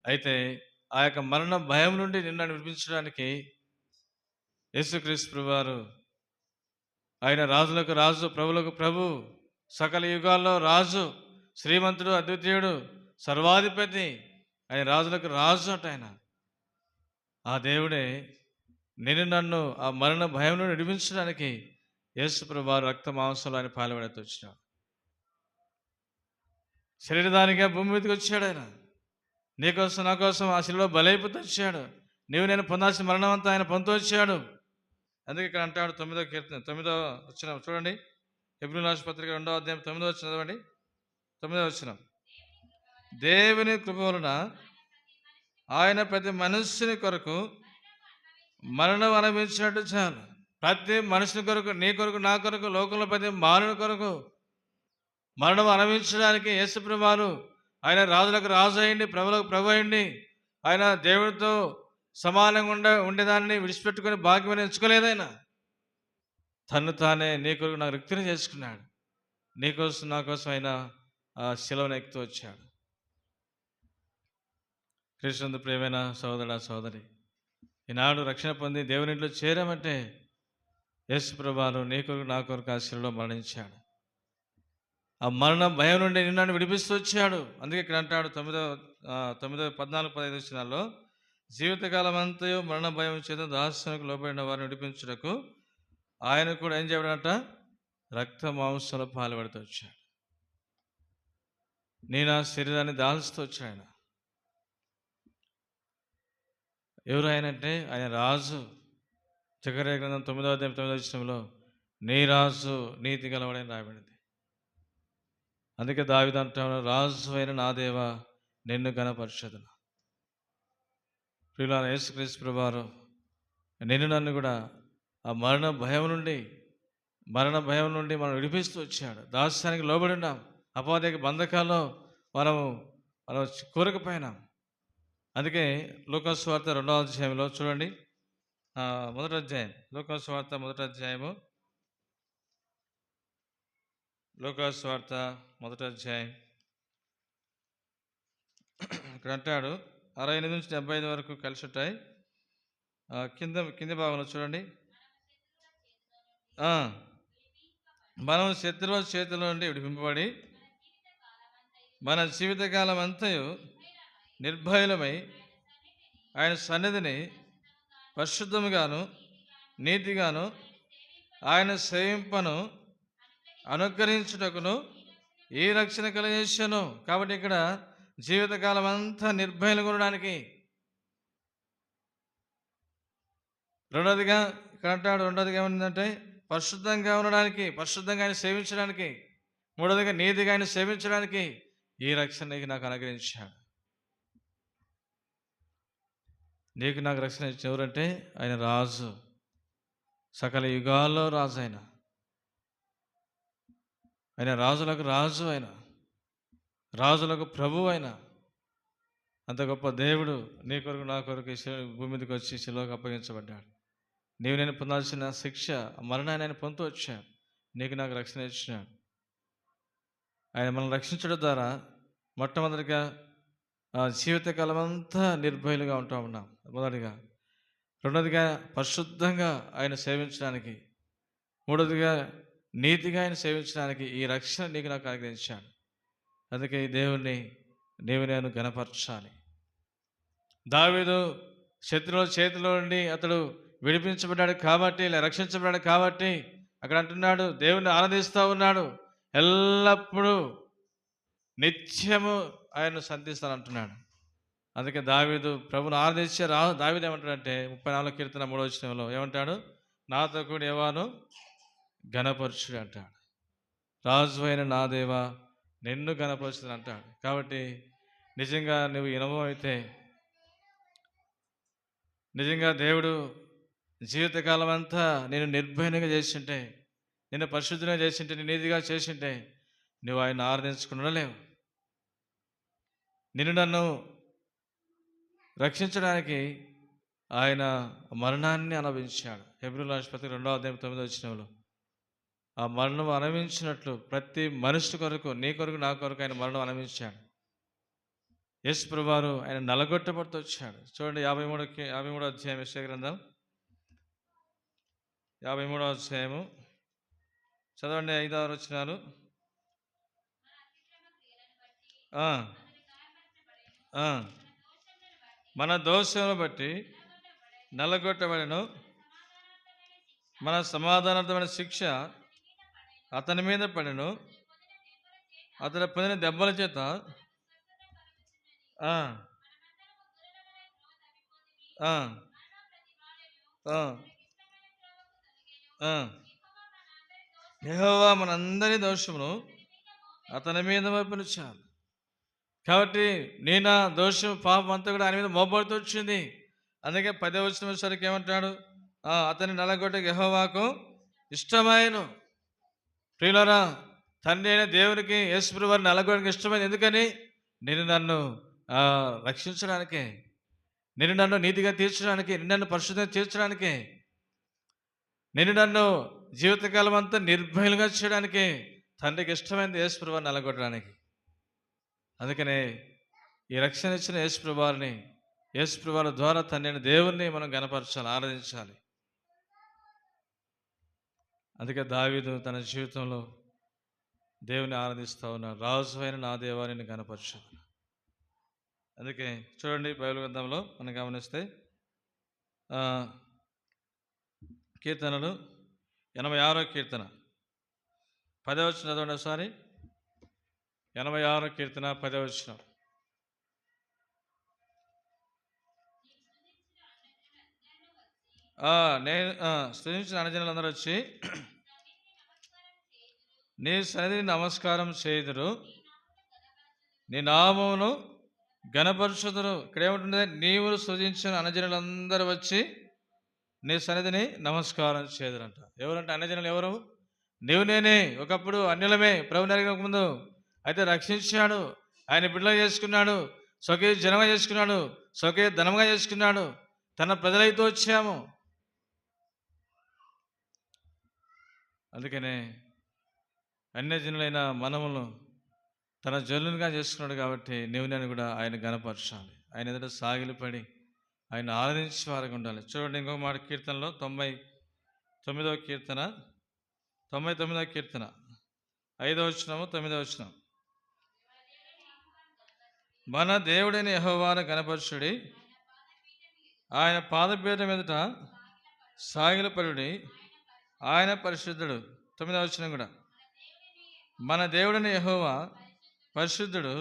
అయితే ఆ యొక్క మరణ భయం నుండి నిన్ను విడిపించడానికి యేసుక్రీస్తు ప్రభువారు, ఆయన రాజులకు రాజు, ప్రభులకు ప్రభు, సకల యుగాల్లో రాజు, శ్రీమంతుడు, అద్వితీయుడు, సర్వాధిపతి, ఆయన రాజులకు రాజు అట ఆయన. ఆ దేవుడే నన్ను ఆ మరణ భయం నుండి విడిపించడానికి యేసు ప్రభువారు రక్త మాంసంలో ఆయన పాల్పడుతూ వచ్చినాడు. శరీరదానిగా భూమి మీదకి వచ్చాడు ఆయన. నీకోసం నా కోసం ఆ శిలువలో బలైపోతూ వచ్చాడు. నీవు నేను పొందాల్సిన మరణం అంతా ఆయన పొందుతూ వచ్చాడు. అందుకే ఇక్కడ అంటాడు 9వ కీర్తన 9వ వచనం చూడండి. హెబ్రీయుల రాసిన పత్రిక 2వ అధ్యాయం 9వ వచనం చదవండి. 9వ వచనం. దేవుని కృప వలన ఆయన ప్రతి మనుష్యుని కొరకు మరణం అనుభవించినట్టు చాలు. ప్రతి మనుషుని కొరకు, నీ కొరకు, నా కొరకు, లోకంలో ప్రతి మానవుని కొరకు మరణం అనుభవించడానికి యేసు ప్రభువారు ఆయన రాజులకు రాజు అయ్యండి, ప్రభులకు ప్రభు అయ్యండి. ఆయన దేవుడితో సమానంగా ఉండేదాన్ని విడిచిపెట్టుకుని భాగ్యమని ఎంచుకోలేదు. ఆయన తను తానే నీ కొరకు నాకు రిక్తిని చేసుకున్నాడు. నీకోసం నా కోసం ఆయన ఆ శిలువను ఎక్కుతూ వచ్చాడు. కృష్ణుడు ప్రియమైన సోదరుడా సోదరి, ఈనాడు రక్షణ పొంది దేవుని ఇంట్లో చేరామంటే యేసు ప్రభువారు నీ కొరకు నా కొరకు ఆ శిలువలో మరణించాడు. ఆ మరణ భయం నుండి నిన్ను విడిపిస్తూ వచ్చాడు. అందుకే ఇక్కడ అంటాడు 14-15 వచనాల్లో, జీవితకాలం అంతయు మరణ భయం చేత దాస్యానికి లోబడిన వారిని విడిపించుటకు ఆయన కూడా ఏం చేయడంట, రక్త మాంసంలో పాల్పడుతూ వచ్చాడు. నేను ఆ శరీరాన్ని దాల్చుతూ వచ్చాడు ఆయన. ఎవరు ఆయన అంటే ఆయన రాజు. జకర్యా గ్రంథం 9వ అధ్యాయం 9వ వచనంలో నీ రాజు నీతి గలవాడని రాయబడింది. అందుకే దావీదు అంటాడు, రాజు అయిన నా దేవా నిన్ను ఘనపరచెదను. ప్రియులారా, యేసుక్రీస్తు ప్రభువారు నన్ను కూడా ఆ మరణ భయం నుండి మనం విడిపిస్తూ వచ్చాడు. దాస్యానికి లోబడి ఉన్నాం. అపవాదికి బంధకాల్లో మనం కూరకపోయినాం. అందుకే లూకాసు వార్త 2వ అధ్యాయంలో చూడండి, మొదటి అధ్యాయం, లూకాసు వార్త మొదటి అధ్యాయము, లూకాసు వార్త మొదటి అధ్యాయం ఇక్కడ అంటాడు 68 నుంచి 75 వరకు కలిసి ఉంటాయి. కింది భాగంలో చూడండి. మనం శత్రువుల చేతిలో నుండి విడిపింపబడి మన జీవితకాలం అంతయు నిర్భయులమై ఆయన సన్నిధిని పరిశుద్ధముగాను నీతిగాను ఆయన సేవింపను అనుగ్రహించుటకును ఈ రక్షణ కలిగేశాను. కాబట్టి ఇక్కడ జీవితకాలం అంతా నిర్భయంగా ఉండడానికి, రెండోదిగా ఏమైందంటే పరిశుద్ధంగా ఉండడానికి, పరిశుద్ధంగా ఆయన సేవించడానికి, మూడోదిగా నీతిగా ఆయన సేవించడానికి ఈ రక్షణ నీకు నాకు అనుగ్రహించాడు. నీకు నాకు రక్షణ ఇచ్చిన ఎవరంటే ఆయన రాజు, సకల యుగాల్లో రాజు. ఆయన రాజులకు రాజు, ఆయన రాజులకు ప్రభు. ఆయన అంత గొప్ప దేవుడు నీ కొరకు నా కొరకు భూమి మీదకి వచ్చి శిలువకు అప్పగించబడ్డాడు. నీవు నేను పొందాల్సిన శిక్ష, మరణాన్ని ఆయన పొందుతూ వచ్చాడు. నీకు నాకు రక్షణ ఇచ్చినాడు. ఆయన మనల్ని రక్షించడం ద్వారా మొట్టమొదటిగా జీవితకాలం అంతా నిర్భయులుగా ఉన్నాం మొదటిగా. రెండోదిగా పరిశుద్ధంగా ఆయన సేవించడానికి, మూడోదిగా నీతిగా ఆయన సేవించడానికి ఈ రక్షణ నీకు నాకు అనుగ్రహించాడు. అందుకే ఈ దేవుణ్ణి నీవు నేను ఘనపరచాలి. దావీదు శత్రువుల చేతిలో నుండి అతడు విడిపించబడ్డాడు కాబట్టి, ఇలా రక్షించబడ్డాడు కాబట్టి అక్కడ అంటున్నాడు, దేవుణ్ణి ఆరాధిస్తూ ఉన్నాడు. ఎల్లప్పుడూ నిత్యము ఆయన్ను సంధిస్తానంటున్నాడు. అందుకే దావీదు ప్రభుని ఆరాధించే దావీదు ఏమంటాడంటే 34 కీర్తన 3వ వచనంలో ఏమంటాడు, నాతో కూడా యెహోవాను ఘనపరచుడు అంటాడు. రాజు అయిన నా దేవా నిన్ను ఘనపరచుడు అంటాడు. కాబట్టి నిజంగా నువ్వు అనుభవం అయితే, నిజంగా దేవుడు జీవితకాలం అంతా నేను నిర్భయంగా చేసింటే, నిన్ను పరిశుద్ధంగా చేసింటే, నేను నీతిగా చేసింటే నువ్వు ఆయన ఆరాధించుకుని ఉండలేవు. నిన్ను నన్ను రక్షించడానికి ఆయన మరణాన్ని అనుభవించాడు. హెబ్రీయుల రాసిన పత్రిక 2వ అధ్యాయం 9వ వచనంలో ఆ మరణం అనుభవించినట్లు ప్రతి మనిషి కొరకు, నీ కొరకు నా కొరకు ఆయన మరణం అనుభవించాడు. యేసు ప్రభువారు ఆయన నలగొట్టబడుతూ వచ్చాడు. చూడండి 53 అధ్యాయం యెషయా గ్రంథం 53 అధ్యాయము చదవండి 5-6 వచనాలు. మన దోషములను బట్టి నలగొట్టబడెను, మన సమాధానార్థమైన శిక్ష అతని మీద పడెను, అతను పొందిన దెబ్బల చేత యెహోవా మనందరి దోషమును అతని మీద మోపెను. చాలు. కాబట్టి నేను దోషం పాపం అంతా కూడా ఆయన మీద మోపడుతూ వచ్చింది. అందుకే 10వ వచనం సరికి ఏమంటాడు? అతని నలగొట్ట యెహోవాకు ఇష్టమైన. ప్రియులారా, తండ్రి అయిన దేవునికి యేసు ప్రభువు వారిని నలగొట్టడానికి ఇష్టమైంది. ఎందుకని? నేను నన్ను రక్షించడానికే, నేను నన్ను నీతిగా తీర్చడానికి, నేను నన్ను పరిశుద్ధంగా తీర్చడానికి, నేను నన్ను జీవితకాలం అంతా నిర్భయులుగా చేయడానికి తండ్రికి ఇష్టమైంది యేసు ప్రభువు వారిని నలగొట్టడానికి. అందుకనే ఈ రక్షణ ఇచ్చిన యేసు ప్రభువు వారిని, యేసు ప్రభువు వారి ద్వారా తండ్రి అయిన దేవుణ్ణి మనం గణపరచాలి, ఆరాధించాలి. అందుకే దావీదు తన జీవితంలో దేవుని ఆరాధిస్తూ ఉన్నాడు. రాజు అయిన నా దేవా నిన్ను గణపరచు. అందుకే చూడండి బైబిల్ గ్రంథంలో మనం గమనిస్తే కీర్తనలు 86వ కీర్తన 10వ వచనం చదవండి ఒకసారి. 86వ కీర్తన 10వ వచనం. నేను స్తుతించిన అన్యజనులందరూ వచ్చి నీ సన్నిధిని నమస్కారం చేయుదురు, నీ నామమును ఘనపరచుదురు. ఇక్కడ ఏముంటుంది? నీవు సృజించిన అన్యజనులందరూ వచ్చి నీ సన్నిధిని నమస్కారం చేదురంట. ఎవరంటే అన్యజనులు? ఎవరు? నీవు నేనే. ఒకప్పుడు అన్యులమే ప్రభు నరక ముందు. అయితే రక్షించాడు, ఆయన బిడ్డలుగా చేసుకున్నాడు, స్వకీయ జనంగా చేసుకున్నాడు, స్వకీయ ధనంగా చేసుకున్నాడు, తన ప్రజలైతే వచ్చాము. అందుకనే అన్యజనులైన మనములను తన జనులుగా చేసుకున్నాడు. కాబట్టి నీవు నేను కూడా ఆయన గణపరచాలి, ఆయన ఎదుట సాగిలిపడి ఆయన ఆరాధించే వారికి ఉండాలి. చూడండి ఇంకొక మాట కీర్తనలో 99వ కీర్తన 99వ కీర్తన 5వ వచనము 9వ వచనం. మన దేవుడైన యెహోవాను గణపరచుడి, ఆయన పాదపీఠం ఎదుట సాగిలపడుడి, ఆయన పరిశుద్ధుడు. 9వ వచనం కూడా మన దేవుడైన యెహోవా పరిశుద్ధుడు,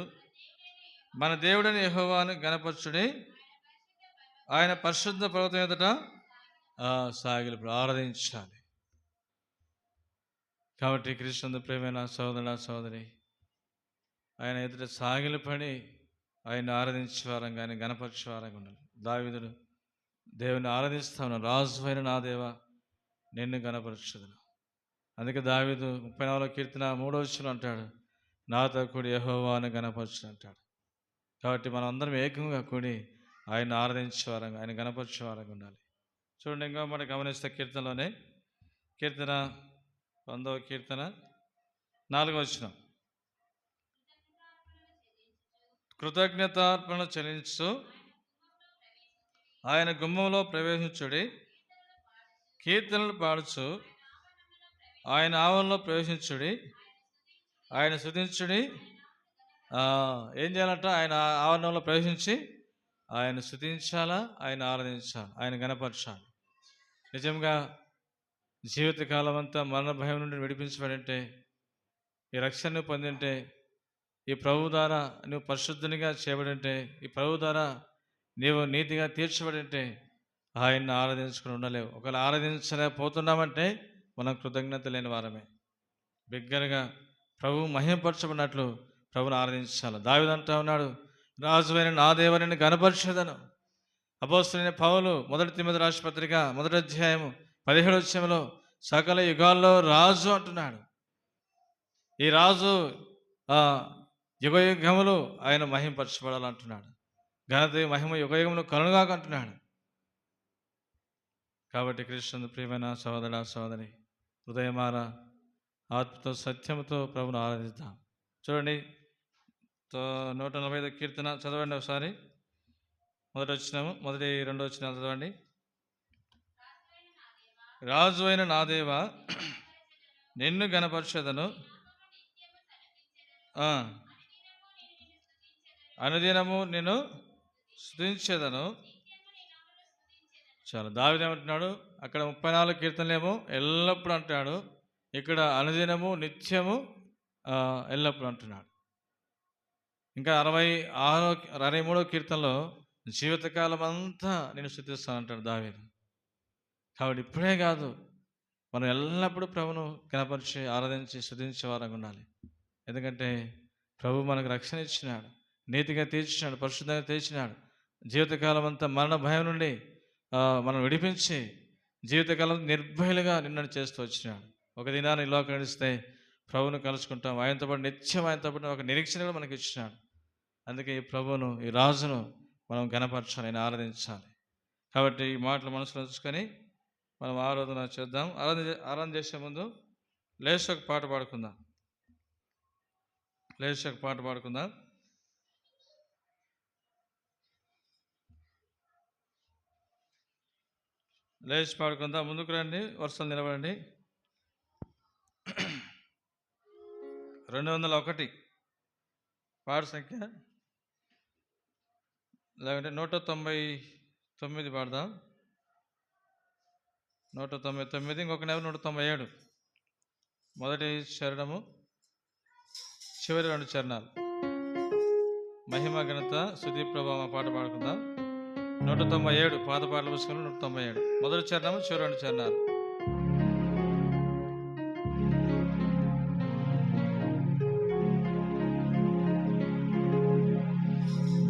మన దేవుడైన యెహోవాను గణపరచుడి, ఆయన పరిశుద్ధ పర్వతం ఎదుట సాగిలపడి ఆరాధించాలి. కాబట్టి క్రీస్తు ప్రియమైన సోదరుడా సోదరి, ఆయన ఎదుట సాగిలపడి ఆయన ఆరాధించే వారంగా, ఆయన గణపరిచే వారంగా ఉండాలి. దావీదుడు దేవుని ఆరాధిస్తా ఉన్నాడు. రాజు అయిన నా దేవా నిన్ను గణపరచుదును. అందుకే దావీదు 34వ కీర్తన 3వ వచనం అంటాడు, నాతో కూడి యెహోవాను గణపరచు అంటాడు. కాబట్టి మనం అందరం ఏకంగా కూడి ఆయన ఆరాధించే వారంగా, ఆయన గణపరిచే వారంగా ఉండాలి. చూడండి ఇంకా మనం గమనిస్తే కీర్తనలోనే కీర్తన 100వ కీర్తన 4వ వచనం. కృతజ్ఞతార్పణ చెల్లించు, ఆయన గుమ్మంలో ప్రవేశించుడి, కీర్తనలు పాడుచు ఆయన ఆవరణలో ప్రవేశించుడి, ఆయన స్తుతించుడి. ఏం చేయాలంట? ఆయన ఆవరణంలో ప్రవేశించి ఆయన స్తుతించాలా, ఆయన ఆరాధించాలి, ఆయన గణపరచాలి. నిజంగా జీవితకాలం అంతా మరణ భయం నుండి విడిపించబడింటే, ఈ రక్షణ పొందింటే, ఈ ప్రభు ద్వారా నువ్వు పరిశుద్ధునిగా చేయబడింటే, ఈ ప్రభు ద్వారా నీవు నీతిగా తీర్చబడింటే ఆయన్ని ఆరాధించుకుని ఉండలేవు. ఒకవేళ ఆరాధించలేకపోతున్నామంటే మనం కృతజ్ఞత లేని వారమే. బిగ్గరగా ప్రభు మహిమపరచబడినట్లు ప్రభుని ఆరాధించాలి. దావీదు అంటా ఉన్నాడు, రాజు అయిన నా దేవా నిన్ను గణపరచెదను. అపోస్తలుడైన పౌలు 1 తిమోతి రాసిన పత్రిక 1వ అధ్యాయము 17వ వచనంలో సకల యుగాల్లో రాజు అంటున్నాడు. ఈ రాజు యుగయుగములు ఆయన మహిమపరచబడాలంటున్నాడు. ఘనత మహిమ యుగయుగములు కలుగుగాక అంటున్నాడు. కాబట్టి క్రీస్తు ప్రియమైన సహోదర సహోదరి, హృదయమారా ఆత్మతో సత్యముతో ప్రభుని ఆరాధిద్దాం. చూడండి 145 కీర్తన చదవండి ఒకసారి. మొదటి వచ్చినాము, మొదటి 2 వచనాలు చదవండి. రాజు అయిన నా దేవా, నిన్ను గణపరచెదను, అనుదినము నిన్ను స్తుతించెదను. చాలా దావీదు ఏమంటున్నాడు, అక్కడ 34 కీర్తనలేమో ఎల్లప్పుడూ అంటున్నాడు, ఇక్కడ అనుదినము నిత్యము ఎల్లప్పుడూ అంటున్నాడు. ఇంకా 63వ కీర్తనలో జీవితకాలం అంతా నేను స్తుతిస్తానంటాడు దావీదు. కాబట్టి ఇప్పుడే కాదు, మనం ఎల్లప్పుడూ ప్రభును కనపరిచి ఆరాధించి స్తుతించే వారంగా ఉండాలి. ఎందుకంటే ప్రభు మనకు రక్షణ ఇచ్చినాడు, నీతిగా తీర్చినాడు, పరిశుద్ధంగా తీర్చినాడు. జీవితకాలం అంతా మరణ భయం నుండి మనం విడిపించి జీవితకాలం నిర్భయులుగా నిన్నను చేస్తూ వచ్చినాడు. ఒక దినాన్ని ఈ లోకం నడిస్తే ప్రభువును కలుసుకుంటాం, ఆయనతో పాటు నిత్యం ఆయనతో పాటు ఒక నిరీక్షణ కూడా మనకి ఇచ్చినాడు. అందుకే ఈ ప్రభువును, ఈ రాజును మనం గణపరచాలి, ఆయన ఆరాధించాలి. కాబట్టి ఈ మాటలు మనసులో ఉంచుకొని మనం ఆరాధన చేద్దాం. ఆరాధన చేసే ముందు లేచి ఒక పాట పాడుకుందాం. లేచి ఒక పాట పాడుకుందాం. లేచి పాడుకుందాం. ముందుకు రండి, వరుసలు నిలబడండి. 201 పాట సంఖ్య, లేకుంటే 199 పాడదాం. 199, ఇంకొక నెల 197. మొదటి చరణము, చివరి 2 చరణాలు. మహిమ ఘనత స్తుతి ప్రభావం పాట పాడుకుందాం. 197 పాత పాటల పుస్తకంలో 197 మొదటి చరణము, చివరి 2 చరణాలు.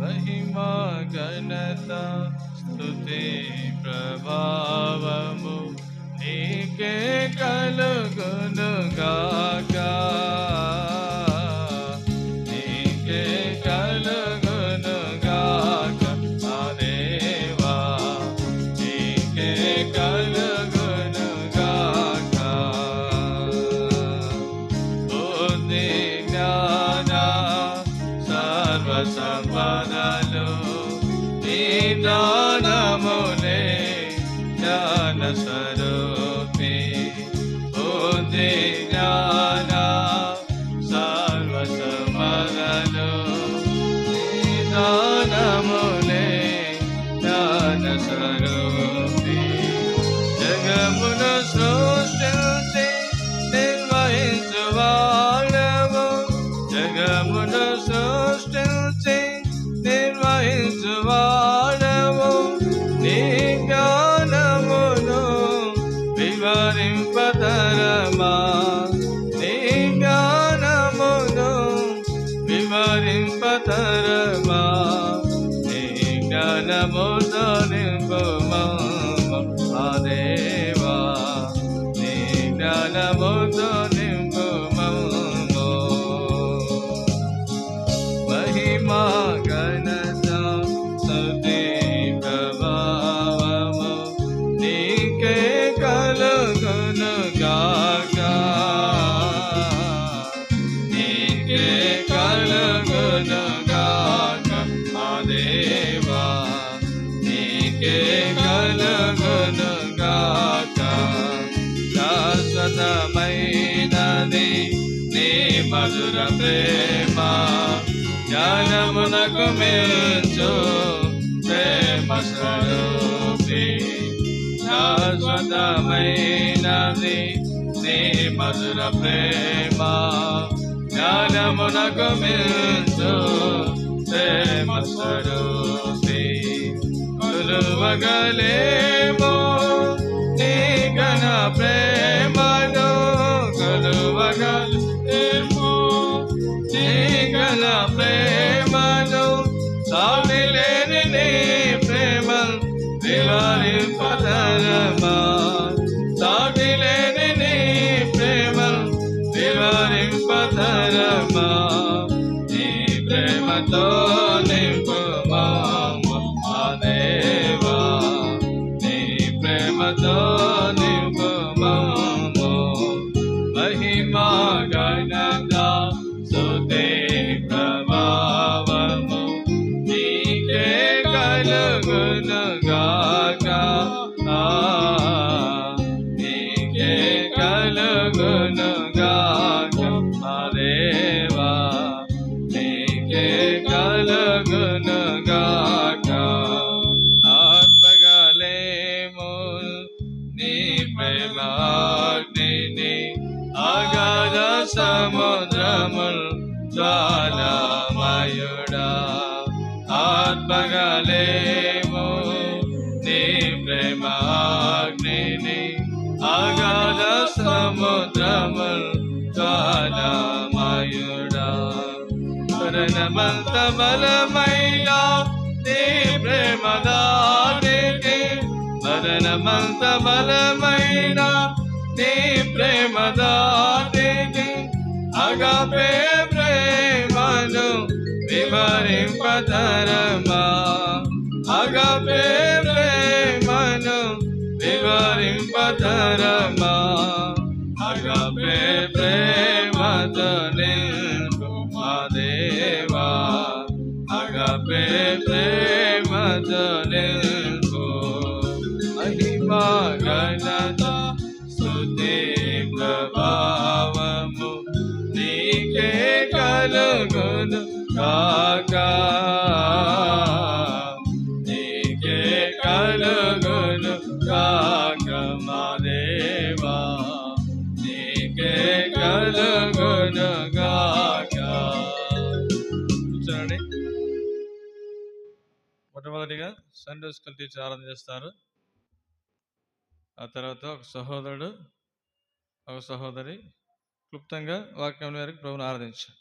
మహిమ ఘనత స్తుతి ప్రభావము నీకే కలుగును గాక, నీకే కలుగును గాక నా దేవా, నీకే కలుగును గాక. బుద్ధి జ్ఞాన సర్వ సంపదలు నీ దానములే, జ్ఞాన స్వరూపి. బుద్ధి జ్ఞాన సర్వ సంపదలు నీ దానములే, జ్ఞాన స్వరూపి. జగమును సృష్టించి నిర్వహించువాడవు, జగమును సృష్టించి నిర్వహించువాడవు. నీ జ్ఞానమును వివరింపతరమా, నీ జ్ఞానమును వివరింపతరమా. నీ జ్ఞానముతో నింపుమా మా దేవా, నీ జ్ఞానముతో నింపుమా. మహిమా ఘనత స్తుతి ప్రభావము నీకే కలుగును గాక, నీకే కలుగును గాక మా దేవా, నీకే కలుగును గాక. శాశ్వతమైనది నీ మధుర ప్రేమ, జ్ఞానమునకు మించు ప్రేమ స్వరూపి. శాశ్వతమైనది నీ మధుర ప్రేమ, జ్ఞానమునకు మించు ప్రేమ స్వరూపి. కొలువగలేమో నీ ఘన ప్రేమను, కొలువగలేమో నీ ఘన ప్రేమను. సాటిలేని నీ ప్రేమ వివరింపతరమా, సాటిలేని నీ ప్రేమ వివరింపతరమా. నీ ప్రేమతో నింపుమా మా దేవా, నీ ప్రేమతో నింపుమా. కలుగును గాక. నీకే కలుగును గాక మా దేవా, నీకే కలుగును గాక. ఆత్మగలేము నీ ప్రేమాగ్నిని, అగాధ సముద్రముల్ జ్వాలామయుడా. ఆత్మగలేము నీ ప్రేమాగ్నిని, అగాధ సముద్రముల్ జ్వాలామయుడా. మరణమంత బలమైన నీ ప్రేమ దాటికి, మరణమంత బలమైన నీ ప్రేమ దాటికి, అగాపే ప్రేమను వివరింపతరమా, అగాపే ప్రేమను వివరింపతరమా. అగాపే ప్రేమతో నింపు మా దేవా, అగాపే ప్రేమతో నింపు. మహిమా ఘనత స్తుతి ప్రభావము నీకే కలుగును గాక. నీకే కలుగును గాక మా దేవా, నీకే కలుగును గాక. కూర్చోండి. మొట్టమొదటిగా సండే స్కూల్ టీచర్ ఆరాధన చేస్తారు. ఆ తర్వాత ఒక సహోదరుడు, ఒక సహోదరి క్లుప్తంగా వాక్యం మేరకు ప్రభువుని ఆరాధించారు.